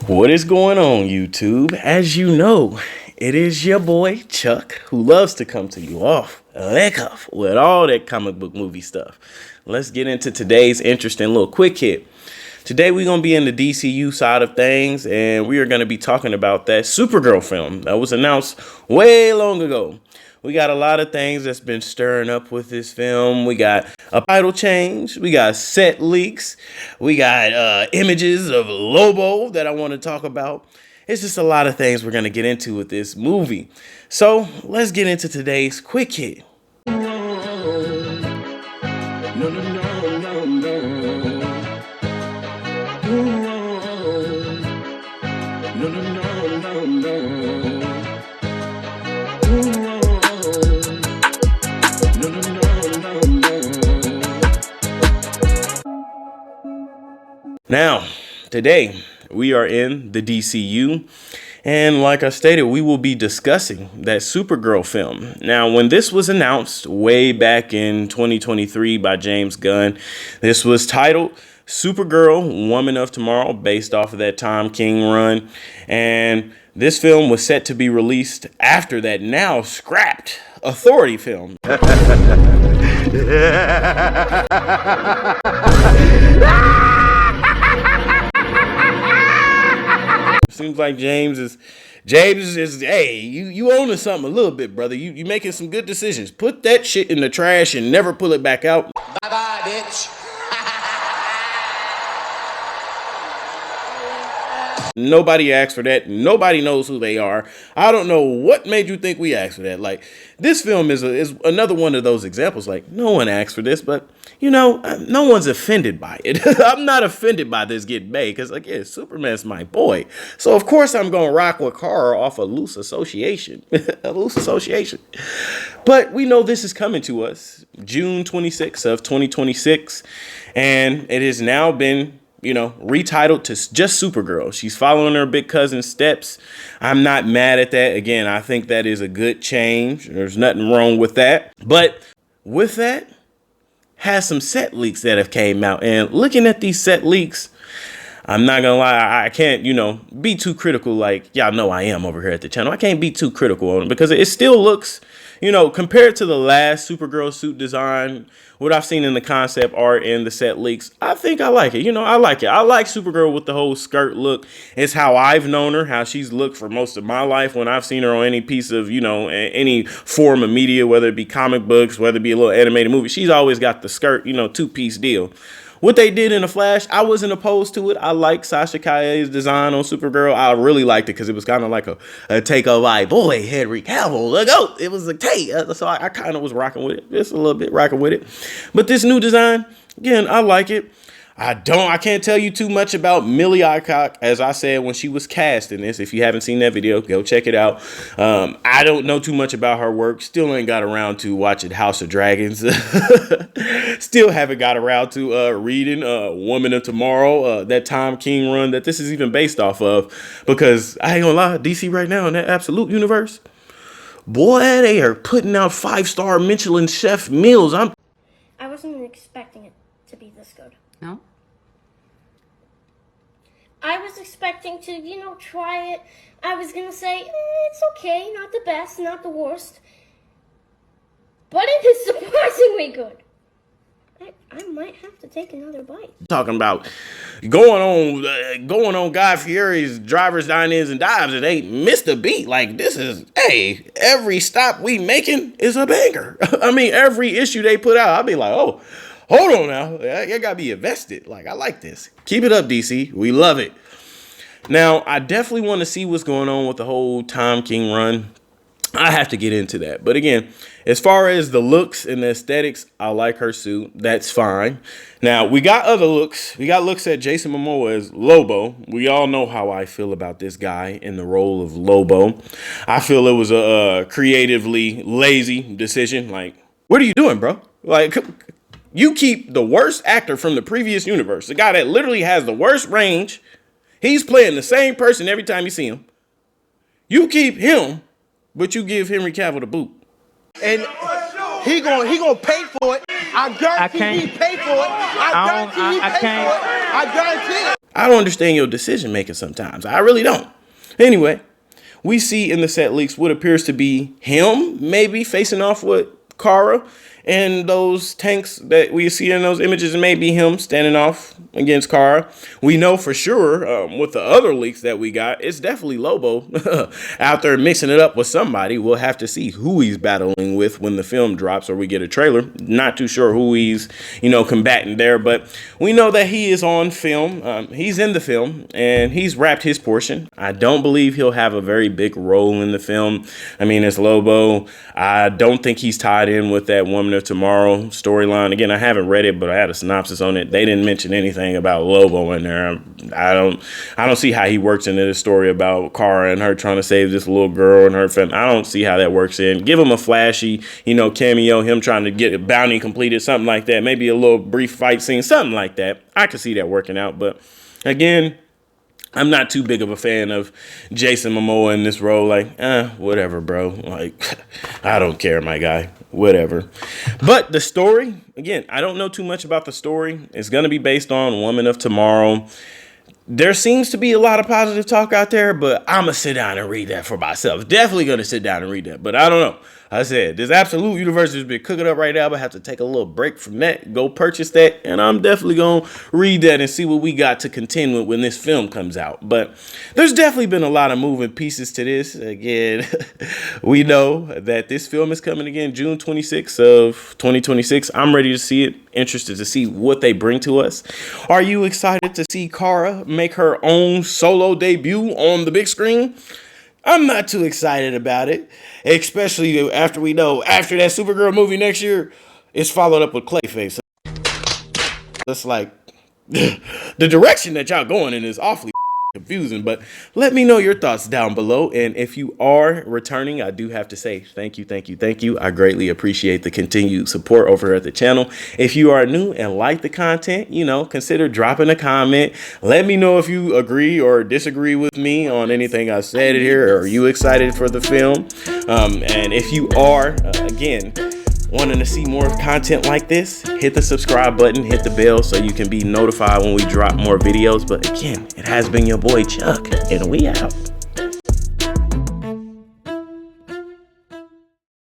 What is going on, YouTube? As you know, it is your boy Chuck who loves to come to you off with all that comic book movie stuff. Let's get into today's interesting little quick hit. Today we're going to be in the DCU side of things, and we are going to be talking about that Supergirl film that was announced way long ago. We got a lot of things that's been stirring up with this film. We got a title change. We got set leaks. We got images of Lobo that I want to talk about. It's just a lot of things we're going to get into with this movie. So let's get into today's quick hit. Now, today we are in the DCU, and like I stated, we will be discussing that Supergirl film. Now, when this was announced way back in 2023 by James Gunn, this was titled Supergirl Woman of Tomorrow, based off of that Tom King run, and this film was set to be released after that now scrapped Authority film. Seems like James is hey, you owning something a little bit, brother. You making some good decisions. Put that shit in the trash and never pull it back out. Bye-bye, bitch. Nobody asked for that. Nobody knows who they are. I don't know what made you think we asked for that. Like, this film is another one of those examples. Like, no one asked for this, but you know, no one's offended by it. I'm not offended by this getting made because, like, yeah, Superman's my boy. So of course I'm gonna rock with Carl off a loose association, a loose association. But we know this is coming to us June 26th of 2026, and it has now been, you know, retitled to just Supergirl. She's following her big cousin's steps. I'm not mad at that. Again, I think that is a good change. There's nothing wrong with that. But with that, has some set leaks that have came out. And looking at these set leaks, I'm not gonna lie, I can't, you know, be too critical. Like, y'all know I am over here at the channel. I can't be too critical on it because it still looks, you know, compared to the last Supergirl suit design, what I've seen in the concept art and the set leaks, I think I like it. You know, I like it. I like Supergirl with the whole skirt look. It's how I've known her, how she's looked for most of my life when I've seen her on any piece of, you know, any form of media, whether it be comic books, whether it be a little animated movie. She's always got the skirt, you know, two-piece deal. What they did in The Flash, I wasn't opposed to it. I like Sasha Calle's design on Supergirl. I really liked it because it was kind of like a take of like, boy, Henry Cavill, look out. It was a take. So I kind of was rocking with it. Just a little bit rocking with it. But this new design, again, I like it. I can't tell you too much about Milly Alcock, as I said when she was cast in this. If you haven't seen that video, go check it out. I don't know too much about her work. Still ain't got around to watching House of Dragons. Still haven't got around to reading Woman of Tomorrow, that Tom King run that this is even based off of. Because I ain't gonna lie, DC right now in that Absolute universe, boy, they are putting out 5-star Michelin chef meals. I wasn't expecting it to be this good. No? I was expecting to, you know, try it. I was going to say, it's okay, not the best, not the worst. But it is surprisingly good. I might have to take another bite. Talking about going on Guy Fieri's Drivers, Dine-Ins, and Dives. It ain't missed a beat. Like, this is, hey, every stop we making is a banger. I mean, every issue they put out, I'll be like, oh, hold on now. You gotta be invested. Like, I like this. Keep it up, DC. We love it. Now, I definitely want to see what's going on with the whole Tom King run. I have to get into that. But again, as far as the looks and the aesthetics, I like her suit. That's fine. Now, we got other looks. We got looks at Jason Momoa as Lobo. We all know how I feel about this guy in the role of Lobo. I feel it was a creatively lazy decision. Like, what are you doing, bro? Like, you keep the worst actor from the previous universe, the guy that literally has the worst range. He's playing the same person every time you see him. You keep him, but you give Henry Cavill the boot. And he gonna pay for it. I guarantee he pay for it. I guarantee he pay for it. I guarantee it. I don't understand your decision making sometimes. I really don't. Anyway, we see in the set leaks what appears to be him maybe facing off with Kara, and those tanks that we see in those images may be him standing off against Kara. We know for sure with the other leaks that we got, it's definitely Lobo out there mixing it up with somebody. We'll have to see who he's battling with when the film drops or we get a trailer. Not too sure who he's, combating there, but we know that he is on film. He's in the film and he's wrapped his portion. I don't believe he'll have a very big role in the film. I mean, it's Lobo. I don't think he's tied in with that Woman of Tomorrow storyline. Again, I haven't read it, but I had a synopsis on it. They didn't mention anything about Lobo in there. I don't see how he works into this story about Kara and her trying to save this little girl and her family. I don't see how that works in. Give him a flashy, cameo, him trying to get a bounty completed, something like that. Maybe a little brief fight scene, something like that. I could see that working out. But again, I'm not too big of a fan of Jason Momoa in this role. Like, whatever, bro. Like, I don't care, my guy. Whatever. But the story, again, I don't know too much about the story. It's going to be based on Woman of Tomorrow. There seems to be a lot of positive talk out there, but I'm going to sit down and read that for myself. Definitely going to sit down and read that, but I don't know. I said, this Absolute Universe has been cooking up right now, but I have to take a little break from that, go purchase that, and I'm definitely going to read that and see what we got to contend with when this film comes out. But there's definitely been a lot of moving pieces to this. Again, we know that this film is coming again June 26th of 2026. I'm ready to see it, interested to see what they bring to us. Are you excited to see Kara make her own solo debut on the big screen? I'm not too excited about it, especially after we know after that Supergirl movie next year, it's followed up with Clayface. It's like the direction that y'all going in is awfully confusing, but let me know your thoughts down below. And if you are returning, I do have to say thank you. I greatly appreciate the continued support over at the channel. If you are new and like the content, consider dropping a comment. Let me know if you agree or disagree with me on anything I said here. Or are you excited for the film? And if you are, again, wanting to see more content like this, hit the subscribe button, hit the bell so you can be notified when we drop more videos. But again, it has been your boy Chuck, and we out.